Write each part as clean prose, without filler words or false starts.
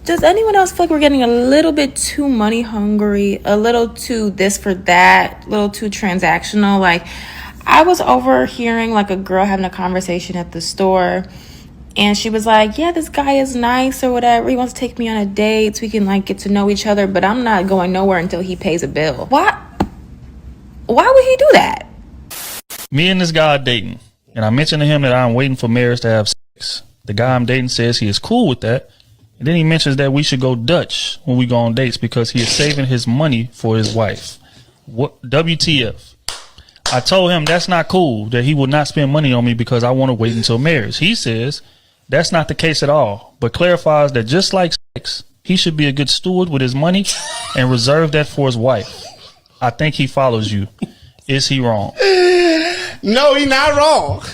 Does anyone else feel like we're getting a little bit too money hungry, a little too this for that, a little too transactional? Like, I was overhearing like a girl having a conversation at the store, and she was like, yeah, this guy is nice or whatever. He wants to take me on a date so we can like get to know each other, but I'm not going nowhere until he pays a bill. Why would he do that? Me and this guy are dating, and I mentioned to him that I'm waiting for marriage to have sex. The guy I'm dating says he is cool with that. And then he mentions that we should go Dutch when we go on dates because he is saving his money for his wife. What WTF? I told him that's not cool, that he will not spend money on me because I want to wait until marriage. He says that's not the case at all, but clarifies that just like sex, he should be a good steward with his money and reserve that for his wife. I think he follows you. Is he wrong? No, he's not wrong.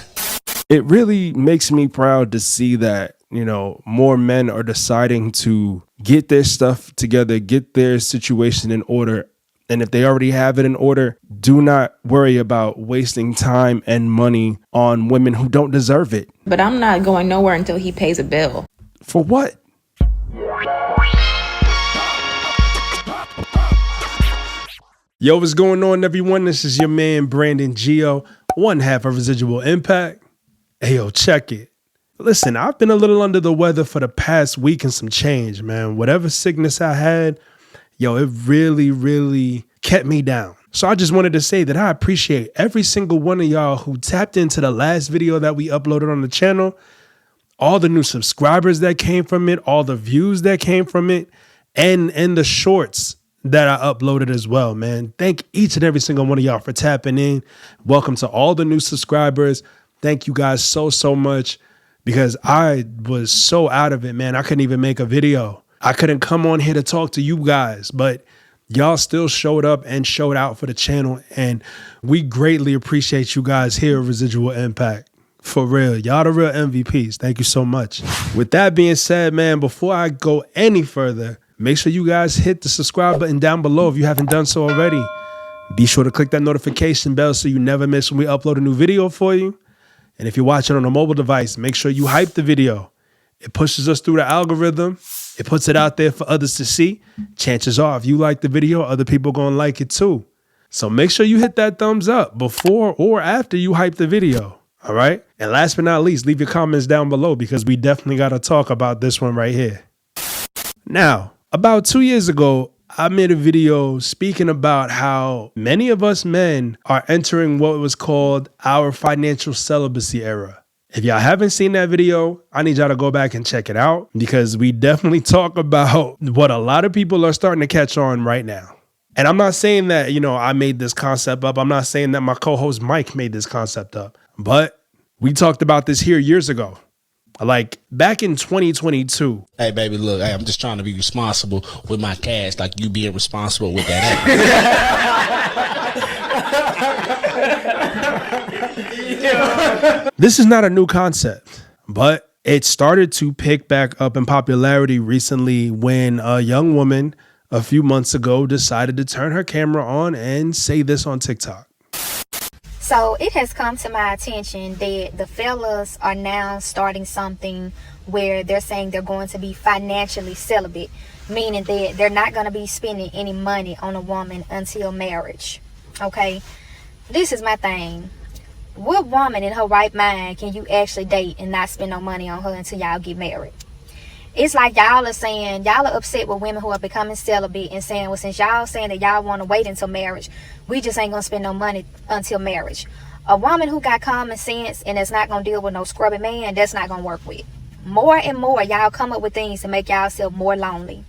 It really makes me proud to see that, you know, more men are deciding to get their stuff together, get their situation in order. And if they already have it in order, do not worry about wasting time and money on women who don't deserve it. But I'm not going nowhere until he pays a bill. For what? Yo, what's going on, everyone? This is your man, Brandon Gio, one half of Residual Impact. Hey, yo, check it. Listen, I've been a little under the weather for the past week and some change, man. Whatever sickness I had, yo, it really kept me down. So I just wanted to say that I appreciate every single one of y'all who tapped into the last video that we uploaded on the channel, all the new subscribers that came from it, all the views that came from it, and the shorts that I uploaded as well, man. Thank each and every single one of y'all for tapping in. Welcome to all the new subscribers. Thank you guys so much, because I was so out of it, man. I couldn't even make a video. I couldn't come on here to talk to you guys, but y'all still showed up and showed out for the channel, and we greatly appreciate you guys here at Residual Impact. For real, y'all the real MVPs. Thank you so much. With that being said, man, before I go any further, make sure you guys hit the subscribe button down below if you haven't done so already. Be sure to click that notification bell so you never miss when we upload a new video for you. And if you're watching on a mobile device, make sure you hype the video. It pushes us through the algorithm. It puts it out there for others to see. Chances are, if you like the video, other people are going to like it too. So make sure you hit that thumbs up before or after you hype the video. All right. And last but not least, leave your comments down below, because we definitely got to talk about this one right here. Now, about 2 years ago, I made a video speaking about how many of us men are entering what was called our financial celibacy era. If y'all haven't seen that video, I need y'all to go back and check it out, because we definitely talk about what a lot of people are starting to catch on right now. And I'm not saying that, you know, I made this concept up. I'm not saying that my co-host Mike made this concept up, but we talked about this here years ago. Like back in 2022. Hey, baby, look, hey, I'm just trying to be responsible with my cash, like you being responsible with that. This is not a new concept, but it started to pick back up in popularity recently when a young woman a few months ago decided to turn her camera on and say this on TikTok. So it has come to my attention that the fellas are now starting something where they're saying they're going to be financially celibate, meaning that they're not going to be spending any money on a woman until marriage. Okay, this is my thing. What woman in her right mind can you actually date and not spend no money on her until y'all get married? It's like y'all are saying, y'all are upset with women who are becoming celibate and saying, well, since y'all saying that y'all want to wait until marriage, we just ain't going to spend no money until marriage. A woman who got common sense and is not going to deal with no scrubby man, that's not going to work with. More and more, y'all come up with things to make y'all more lonely.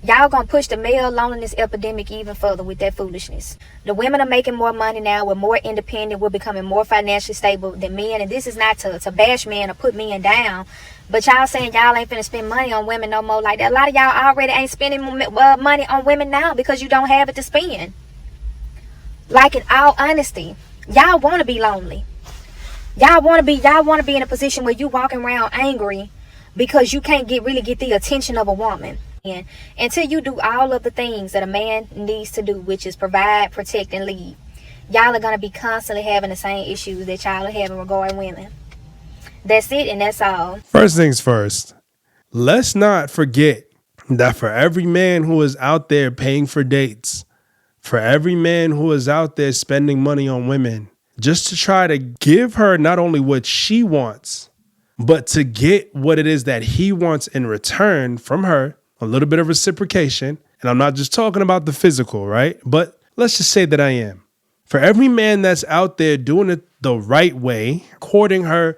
Y'all gonna push the male loneliness epidemic even further with that foolishness. The women are making more money now. We're more independent. We're becoming more financially stable than men. And this is not to bash men or put men down. But y'all saying y'all ain't finna spend money on women no more like that. A lot of y'all already ain't spending money on women now because you don't have it to spend. Like, in all honesty, y'all want to be lonely. Y'all want to be in a position where you walking around angry because you can't really get the attention of a woman. And until you do all of the things that a man needs to do, which is provide, protect, and lead, y'all are going to be constantly having the same issues that y'all are having regarding women. That's it, and that's all. First things first, let's not forget that for every man who is out there paying for dates, for every man who is out there spending money on women, just to try to give her not only what she wants, but to get what it is that he wants in return from her, a little bit of reciprocation. And I'm not just talking about the physical, right? But let's just say that I am. For every man that's out there doing it the right way, courting her,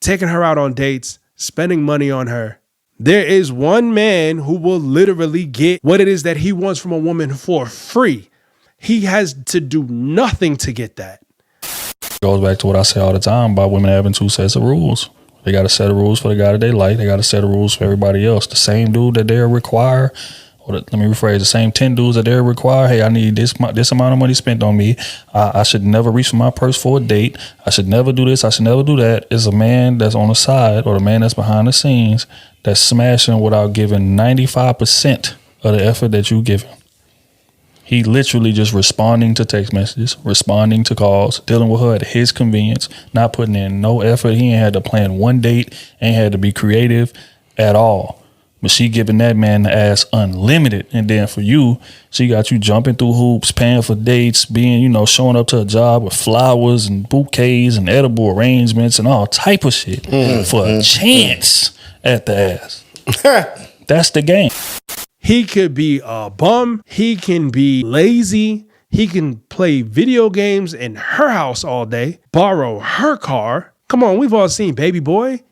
taking her out on dates, spending money on her, there is one man who will literally get what it is that he wants from a woman for free. He has to do nothing to get that. Goes back to what I say all the time about women having two sets of rules. They got a set of rules for the guy that they like. They got a set of rules for everybody else. The same dude that they'll require, let me rephrase, the same 10 dudes that they'll require, hey, I need this amount of money spent on me. I should never reach for my purse for a date. I should never do this. I should never do that. Is a man that's on the side or the man that's behind the scenes that's smashing without giving 95% of the effort that you give him. He literally just responding to text messages, responding to calls, dealing with her at his convenience, not putting in no effort. He ain't had to plan one date, ain't had to be creative at all. But she giving that man the ass unlimited. And then for you, she got you jumping through hoops, paying for dates, being, showing up to a job with flowers and bouquets and edible arrangements and all type of shit for a chance at the ass. That's the game. He could be a bum. He can be lazy. He can play video games in her house all day, borrow her car. Come on, we've all seen Baby Boy.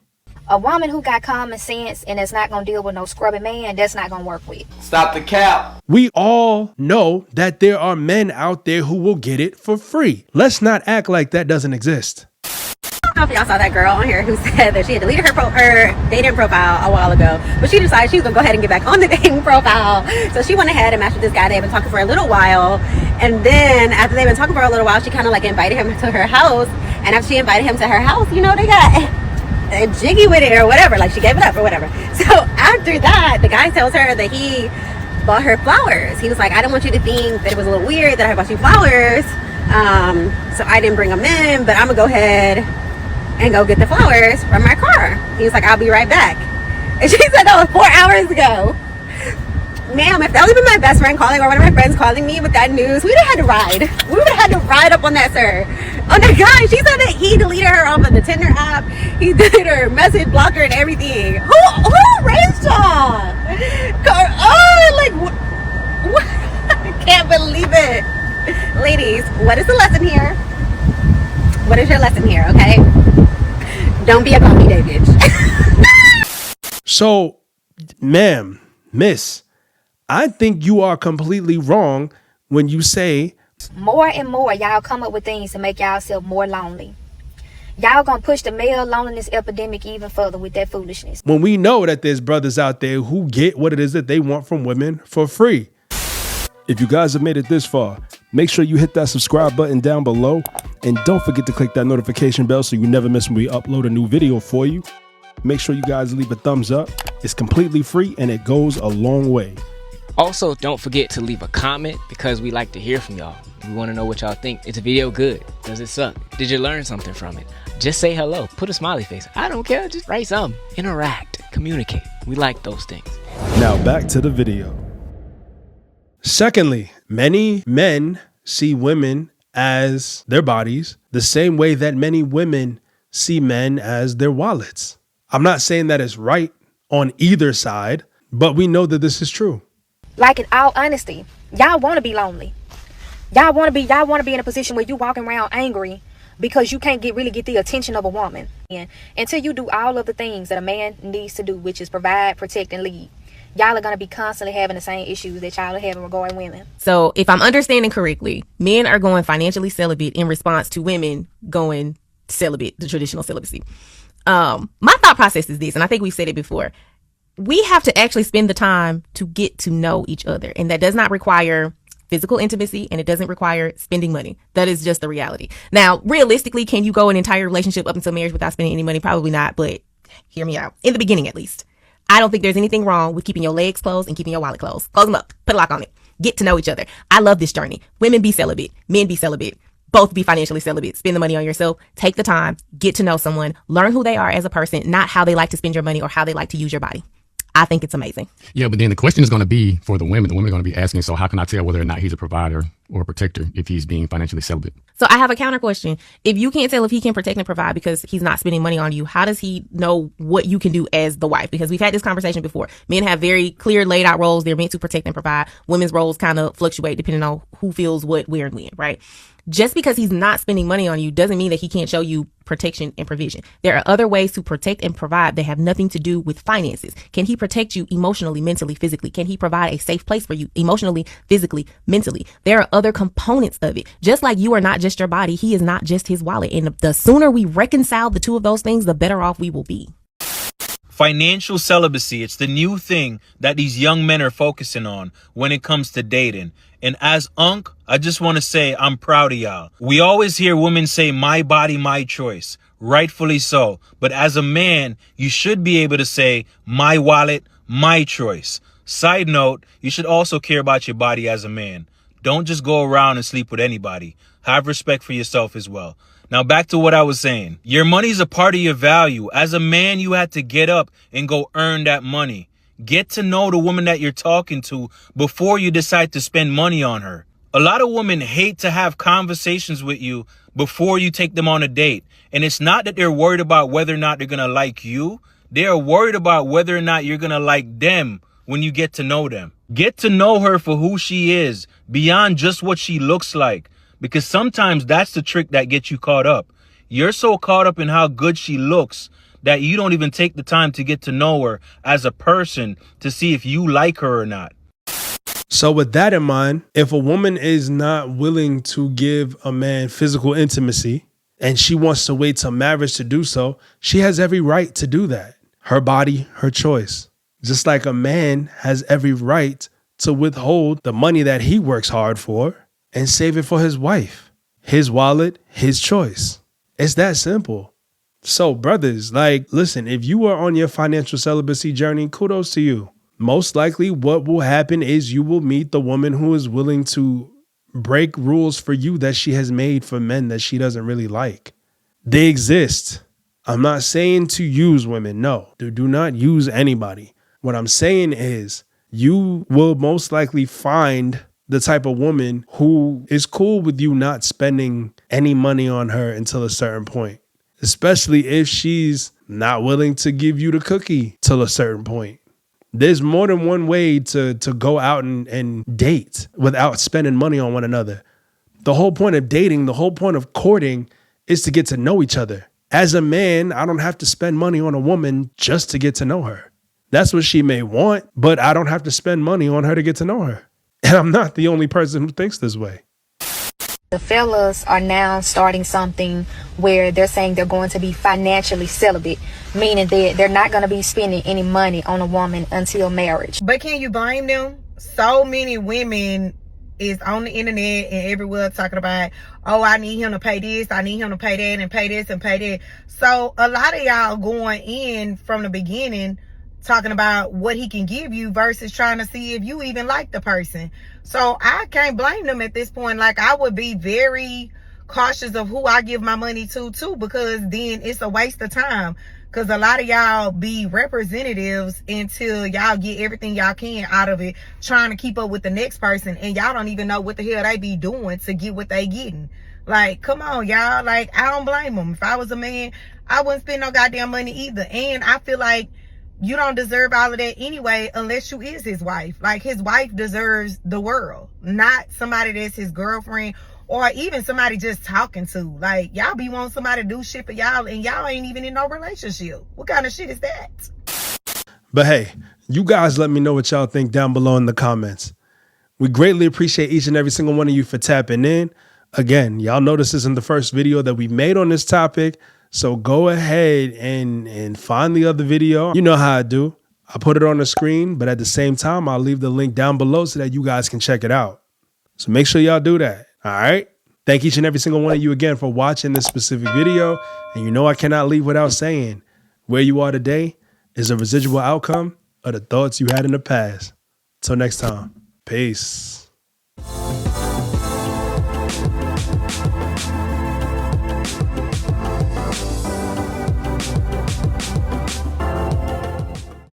A woman who got common sense and is not going to deal with no scrubby man, that's not going to work with. Stop the cap. We all know that there are men out there who will get it for free. Let's not act like that doesn't exist. I don't know if y'all saw that girl on here who said that she had deleted her dating profile a while ago, but she decided she was gonna go ahead and get back on the dating profile. So she went ahead and matched with this guy. They've been talking for a little while, and then after they've been talking for a little while, she kind of like invited him to her house. And after she invited him to her house, they got jiggy with it or whatever, like she gave it up or whatever. So after that, the guy tells her that he bought her flowers. He was like, I don't want you to think that it was a little weird that I bought you flowers, so I didn't bring them in, but I'm gonna go ahead and go get the flowers from my car. He was like, I'll be right back. And she said that was 4 hours ago. Ma'am, if that was even my best friend calling or one of my friends calling me with that news, we would have had to ride. We would have had to ride up on that, sir. On that guy, she said that he deleted her off of the Tinder app. He deleted her message, blocked her and everything. Who raised y'all? What? I can't believe it. Ladies, what is the lesson here? What is your lesson here, okay? Don't be a coffee day bitch. So, ma'am, miss, I think you are completely wrong when you say More and more, y'all come up with things to make y'allself more lonely. Y'all gonna push the male loneliness epidemic even further with that foolishness. when we know that there's brothers out there who get what it is that they want from women for free. If you guys have made it this far, make sure you hit that subscribe button down below. And don't forget to click that notification bell so you never miss when we upload a new video for you. Make sure you guys leave a thumbs up. It's completely free and it goes a long way. Also, don't forget to leave a comment because we like to hear from y'all. We want to know what y'all think. Is the video good? Does it suck? Did you learn something from it? Just say hello. Put a smiley face. I don't care. Just write something. Interact. Communicate. We like those things. Now back to the video. Secondly, many men see women as their bodies the same way that many women see men as their wallets. I'm not saying that it's right on either side, but we know that this is true. Like, in all honesty, y'all want to be lonely. Y'all want to be in a position where you walking around angry because you can't really get the attention of a woman. And until you do all of the things that a man needs to do, which is provide, protect, and lead, y'all are going to be constantly having the same issues that y'all are having regarding women. So if I'm understanding correctly, men are going financially celibate in response to women going celibate, the traditional celibacy. My thought process is this, and I think we've said it before. We have to actually spend the time to get to know each other. And that does not require physical intimacy, and it doesn't require spending money. That is just the reality. Now, realistically, can you go an entire relationship up until marriage without spending any money? Probably not, but hear me out. In the beginning, at least. I don't think there's anything wrong with keeping your legs closed and keeping your wallet closed. Close them up. Put a lock on it. Get to know each other. I love this journey. Women be celibate. Men be celibate. Both be financially celibate. Spend the money on yourself. Take the time. Get to know someone. Learn who they are as a person, not how they like to spend your money or how they like to use your body. I think it's amazing. Yeah, but then the question is going to be for the women. The women are going to be asking, so how can I tell whether or not he's a provider or a protector if he's being financially celibate? So I have a counter question. If you can't tell if he can protect and provide because he's not spending money on you, how does he know what you can do as the wife? Because we've had this conversation before. Men have very clear laid out roles. They're meant to protect and provide. Women's roles kind of fluctuate depending on who feels what, where, and when, right? Just because he's not spending money on you doesn't mean that he can't show you protection and provision. There are other ways to protect and provide that have nothing to do with finances. Can he protect you emotionally, mentally, physically? Can he provide a safe place for you emotionally, physically, mentally? There are other components of it. Just like you are not just your body, he is not just his wallet. And the sooner we reconcile the two of those things, the better off we will be. Financial celibacy, it's the new thing that these young men are focusing on when it comes to dating. And as Unc, I just want to say I'm proud of y'all. We always hear women say, my body, my choice. Rightfully so. But as a man, you should be able to say, my wallet, my choice. Side note, you should also care about your body as a man. Don't just go around and sleep with anybody. Have respect for yourself as well. Now back to what I was saying. Your money's a part of your value. As a man, you had to get up and go earn that money. Get to know the woman that you're talking to before you decide to spend money on her. A lot of women hate to have conversations with you before you take them on a date. And it's not that they're worried about whether or not they're going to like you. They're worried about whether or not you're going to like them when you get to know them. Get to know her for who she is, beyond just what she looks like. Because sometimes that's the trick that gets you caught up. You're so caught up in how good she looks that you don't even take the time to get to know her as a person to see if you like her or not. So with that in mind, if a woman is not willing to give a man physical intimacy and she wants to wait till marriage to do so, she has every right to do that. Her body, her choice. Just like a man has every right to withhold the money that he works hard for and save it for his wife. His wallet, his choice. It's that simple. So brothers, listen, if you are on your financial celibacy journey, kudos to you. Most likely what will happen is you will meet the woman who is willing to break rules for you that she has made for men that she doesn't really like. They exist. I'm not saying to use women. No, do not use anybody. What I'm saying is you will most likely find the type of woman who is cool with you not spending any money on her until a certain point, especially if she's not willing to give you the cookie till a certain point. There's more than one way to go out and date without spending money on one another. The whole point of dating, the whole point of courting is to get to know each other. As a man, I don't have to spend money on a woman just to get to know her. That's what she may want, but I don't have to spend money on her to get to know her. And I'm not the only person who thinks this way. The fellas are now starting something where they're saying they're going to be financially celibate, meaning that they're not going to be spending any money on a woman until marriage. But can you blame them? So many women is on the internet and everywhere talking about, oh, I need him to pay this, I need him to pay that, and pay this and pay that. So a lot of y'all going in from the beginning talking about what he can give you versus trying to see if you even like the person. So I can't blame them at this point. I would be very cautious of who I give my money to too, because then it's a waste of time. Because a lot of y'all be representatives until y'all get everything y'all can out of it, trying to keep up with the next person, and y'all don't even know what the hell they be doing to get what they getting. Come on, y'all. I don't blame them. If I was a man, I wouldn't spend no goddamn money either. And I feel like you don't deserve all of that anyway, unless you is his wife. His wife deserves the world, not somebody that's his girlfriend or even somebody just talking to. Y'all be wanting somebody to do shit for y'all and y'all ain't even in no relationship. What kind of shit is that? But hey, you guys let me know what y'all think down below in the comments. We greatly appreciate each and every single one of you for tapping in. Again, y'all know this isn't the first video that we made on this topic. So go ahead and find the other video. You know how I do. I put it on the screen, but at the same time, I'll leave the link down below so that you guys can check it out. So make sure y'all do that. All right. Thank each and every single one of you again for watching this specific video. And you know I cannot leave without saying where you are today is a residual outcome of the thoughts you had in the past. Till next time. Peace.